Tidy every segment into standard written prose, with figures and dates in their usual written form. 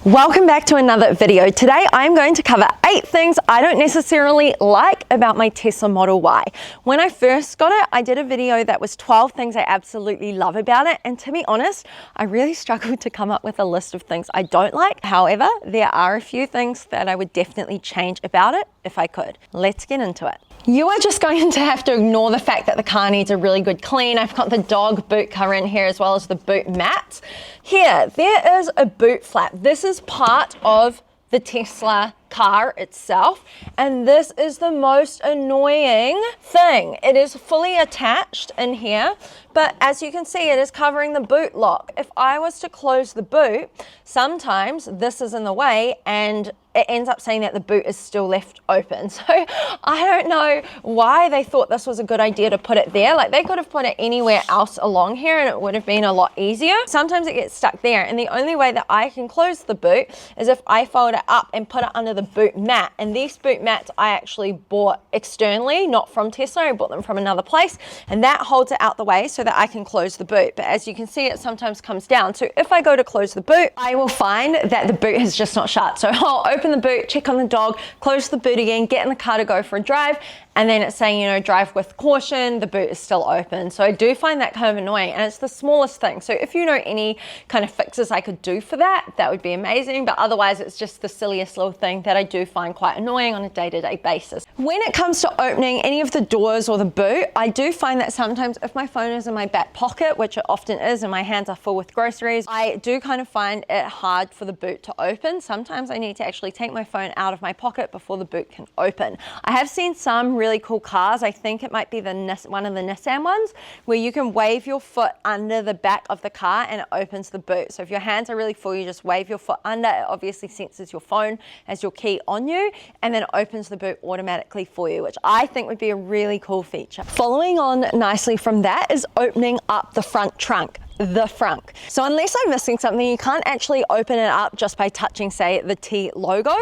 Welcome back to another video. Today I'm going to cover 8 things I don't necessarily like about my Tesla Model Y. When I first got it, I did a video that was 12 things I absolutely love about it, and to be honest, I really struggled to come up with a list of things I don't like. However, there are a few things that I would definitely change about it if I could. Let's get into it. You are just going to have to ignore the fact that the car needs a really good clean. I've got the dog boot cover in here as well as the boot mat. Here, there is a boot flap. This is part of the Tesla car itself, and this is the most annoying thing. It is fully attached in here, but as you can see, it is covering the boot lock. If I was to close the boot, sometimes this is in the way and it ends up saying that the boot is still left open. So I don't know why they thought this was a good idea to put it there. Like, they could have put it anywhere else along here and it would have been a lot easier. Sometimes it gets stuck there, and the only way that I can close the boot is if I fold it up and put it under the boot mat. And these boot mats I actually bought externally, not from Tesla. I bought them from another place, and that holds it out the way so that I can close the boot. But as you can see, it sometimes comes down. So if I go to close the boot, I will find that the boot is just not shut. So I'll open the boot, check on the dog, close the boot again, get in the car to go for a drive, and then it's saying, you know, drive with caution, the boot is still open. So I do find that kind of annoying, and it's the smallest thing. So if you know any kind of fixes I could do for that, that would be amazing. But otherwise, it's just the silliest little thing that I do find quite annoying on a day-to-day basis. When it comes to opening any of the doors or the boot, I do find that sometimes if my phone is in my back pocket, which it often is, and my hands are full with groceries, I do kind of find it hard for the boot to open. Sometimes I need to actually take my phone out of my pocket before the boot can open. I have seen some really cool cars. I think it might be one of the Nissan ones, where you can wave your foot under the back of the car and it opens the boot. So if your hands are really full, you just wave your foot under. It obviously senses your phone as your key on you, and then it opens the boot automatically for you, which I think would be a really cool feature. Following on nicely from that is opening up the front trunk. The Frunk. So unless I'm missing something, you can't actually open it up just by touching, say, the T logo.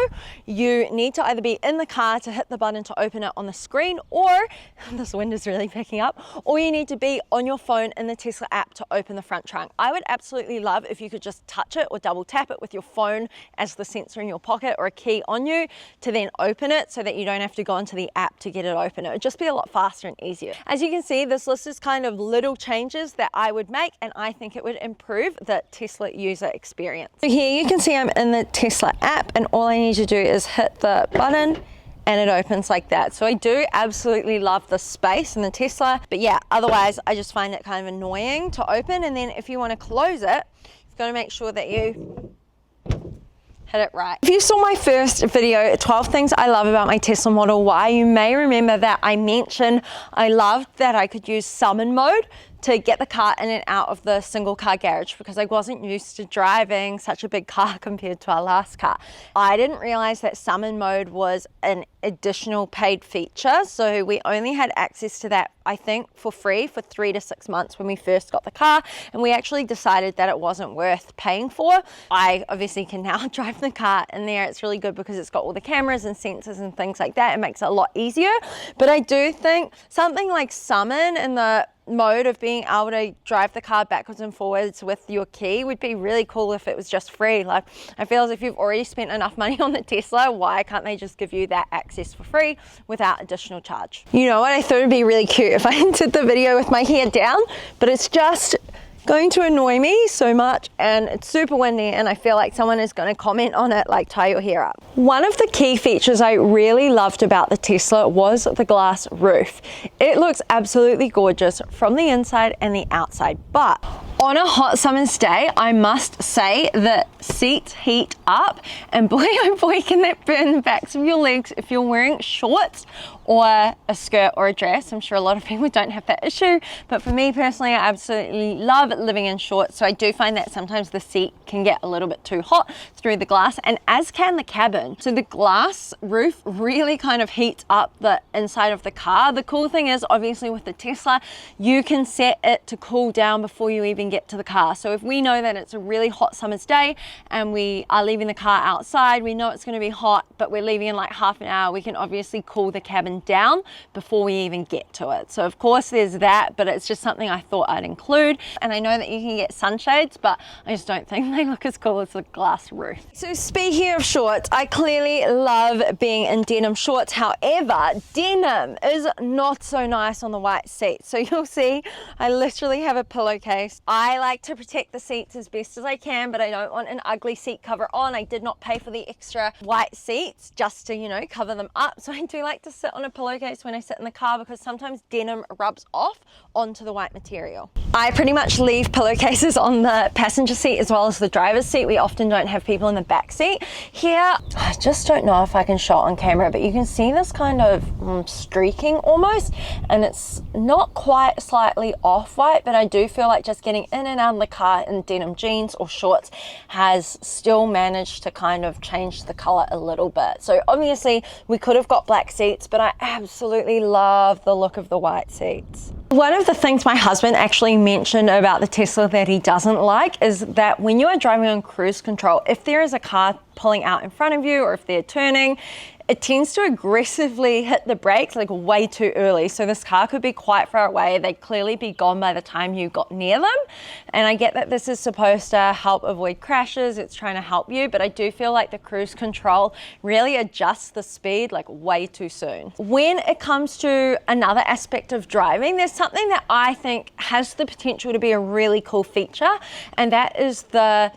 You need to either be in the car to hit the button to open it on the screen, or this wind is really picking up, or you need to be on your phone in the Tesla app to open the front trunk. I would absolutely love if you could just touch it or double tap it with your phone as the sensor in your pocket or a key on you to then open it, so that you don't have to go into the app to get it open. It would just be a lot faster and easier. As you can see, this list is kind of little changes that I would make, and I think it would improve the Tesla user experience. So here you can see I'm in the Tesla app, and all I need to do is hit the button and it opens like that. So I do absolutely love the space in the Tesla, but yeah, otherwise I just find it kind of annoying to open. And then if you want to close it, you've got to make sure that you hit it right. If you saw my first video, 12 things I love about my Tesla Model Y, you may remember that I mentioned I loved that I could use summon mode to get the car in and out of the single car garage, because I wasn't used to driving such a big car compared to our last car. I didn't realize that summon mode was an additional paid feature, so we only had access to that, I think, for free for 3 to 6 months when we first got the car, and we actually decided that it wasn't worth paying for. I obviously can now drive the car in there. It's really good because it's got all the cameras and sensors and things like that. It makes it a lot easier, but I do think something like summon in the mode of being able to drive the car backwards and forwards with your key would be really cool if it was just free. Like, I feel as if you've already spent enough money on the Tesla, why can't they just give you that access for free without additional charge? You know what, I thought it'd be really cute if I did the video with my hair down, but it's just going to annoy me so much, and it's super windy, and I feel like someone is going to comment on it like, tie your hair up. One of the key features I really loved about the Tesla was the glass roof. It looks absolutely gorgeous from the inside and the outside, but on a hot summer's day, I must say the seats heat up, and boy oh boy can that burn the backs of your legs if you're wearing shorts or a skirt or a dress. I'm sure a lot of people don't have that issue, but for me personally, I absolutely love living in shorts, so I do find that sometimes the seat can get a little bit too hot through the glass, and as can the cabin. So the glass roof really kind of heats up the inside of the car. The cool thing is, obviously with the Tesla, you can set it to cool down before you even get to the car. So if we know that it's a really hot summer's day and we are leaving the car outside, we know it's going to be hot, but we're leaving in like half an hour, we can obviously cool the cabin down before we even get to it. So of course there's that, but it's just something I thought I'd include. And I know that you can get sunshades, but I just don't think they look as cool as the glass roof. So speaking of shorts, I clearly love being in denim shorts. However, denim is not so nice on the white seats. So you'll see I literally have a pillowcase. I like to protect the seats as best as I can, but I don't want an ugly seat cover on. I did not pay for the extra white seats just to, you know, cover them up. So I do like to sit on a pillowcase when I sit in the car because sometimes denim rubs off onto the white material. I pretty much leave pillowcases on the passenger seat as well as the driver's seat. We often don't have people in the back seat. Here, I just don't know if I can show it on camera, but you can see this kind of streaking almost, and it's not quite slightly off-white, but I do feel like just getting in and out of the car in denim jeans or shorts has still managed to kind of change the color a little bit. So obviously we could have got black seats, but I absolutely love the look of the white seats. One of the things my husband actually mentioned about the Tesla that he doesn't like is that when you are driving on cruise control, if there is a car pulling out in front of you or if they're turning, it tends to aggressively hit the brakes like way too early. So this car could be quite far away. They'd clearly be gone by the time you got near them. And I get that this is supposed to help avoid crashes. It's trying to help you, but I do feel like the cruise control really adjusts the speed like way too soon. When it comes to another aspect of driving, there's something that I think has the potential to be a really cool feature, and that is the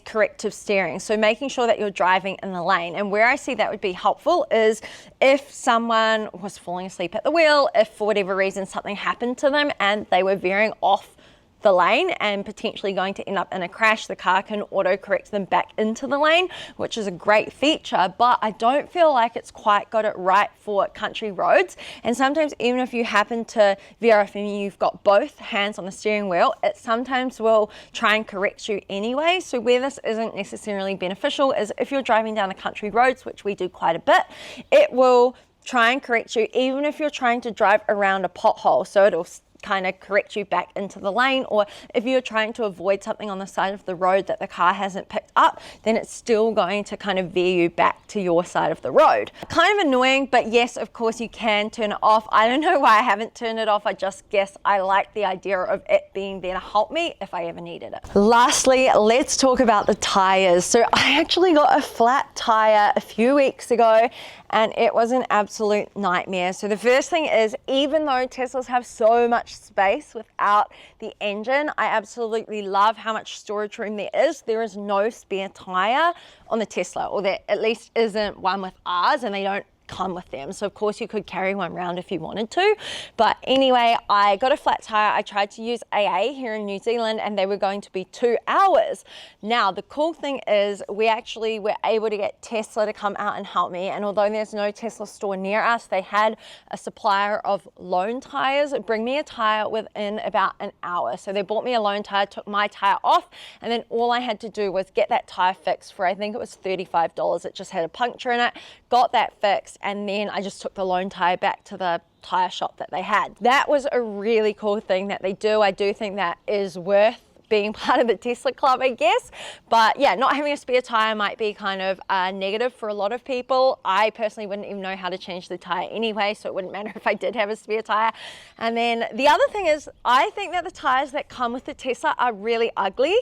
corrective steering. So making sure that you're driving in the lane. And where I see that would be helpful is if someone was falling asleep at the wheel, if for whatever reason something happened to them and they were veering off the lane and potentially going to end up in a crash, the car can auto correct them back into the lane, which is a great feature, but I don't feel like it's quite got it right for country roads. And sometimes even if you happen to veer off and you've got both hands on the steering wheel, it sometimes will try and correct you anyway. So where this isn't necessarily beneficial is if you're driving down the country roads, which we do quite a bit, it will try and correct you even if you're trying to drive around a pothole. So it'll kind of correct you back into the lane, or if you're trying to avoid something on the side of the road that the car hasn't picked up, then it's still going to kind of veer you back to your side of the road. Kind of annoying, but yes, of course you can turn it off. I don't know why I haven't turned it off. I just guess I like the idea of it being there to help me if I ever needed it. Lastly, let's talk about the tires. So I actually got a flat tire a few weeks ago and it was an absolute nightmare. So the first thing is, even though Teslas have so much space without the engine, I absolutely love how much storage room there is. There is no spare tire on the Tesla, or there at least isn't one with ours, and they don't come with them. So of course you could carry one around if you wanted to. But anyway, I got a flat tire. I tried to use AA here in New Zealand and they were going to be 2 hours. Now the cool thing is we actually were able to get Tesla to come out and help me, and although there's no Tesla store near us, they had a supplier of loan tires bring me a tire within about an hour. So they bought me a loan tire, took my tire off, and then all I had to do was get that tire fixed for, I think it was $35. It just had a puncture in it, got that fixed, and then I just took the loan tire back to the tire shop that they had. That was a really cool thing that they do. I do think that is worth being part of the Tesla club, I guess. But yeah, not having a spare tire might be kind of negative for a lot of people. I personally wouldn't even know how to change the tire anyway, so it wouldn't matter if I did have a spare tire. And then the other thing is, I think that the tires that come with the Tesla are really ugly,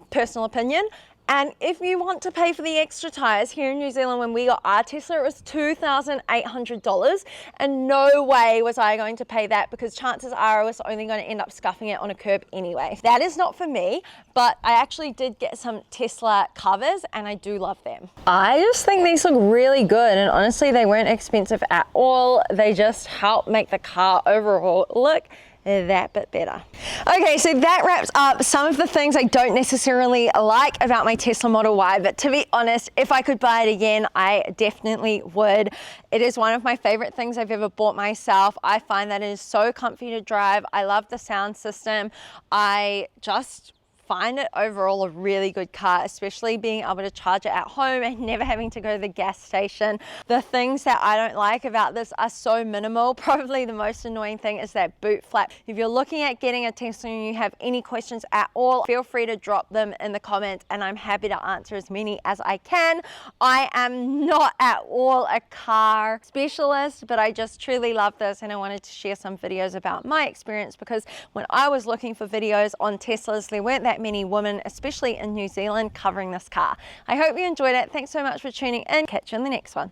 personal opinion. And if you want to pay for the extra tires, here in New Zealand when we got our Tesla, it was $2,800, and no way was I going to pay that, because chances are I was only going to end up scuffing it on a curb anyway. That is not for me, but I actually did get some Tesla covers and I do love them. I just think these look really good, and honestly they weren't expensive at all. They just help make the car overall look that bit better. Okay, so that wraps up some of the things I don't necessarily like about my Tesla Model Y, but to be honest, if I could buy it again, I definitely would. It is one of my favorite things I've ever bought myself. I find that it is so comfy to drive. I love the sound system. I just find it overall a really good car, especially being able to charge it at home and never having to go to the gas station. The things that I don't like about this are so minimal. Probably the most annoying thing is that boot flap. If you're looking at getting a Tesla and you have any questions at all, feel free to drop them in the comments and I'm happy to answer as many as I can. I am not at all a car specialist, but I just truly love this and I wanted to share some videos about my experience, because when I was looking for videos on Teslas, there weren't that many women, especially in New Zealand, covering this car. I hope you enjoyed it. Thanks so much for tuning in. Catch you in the next one.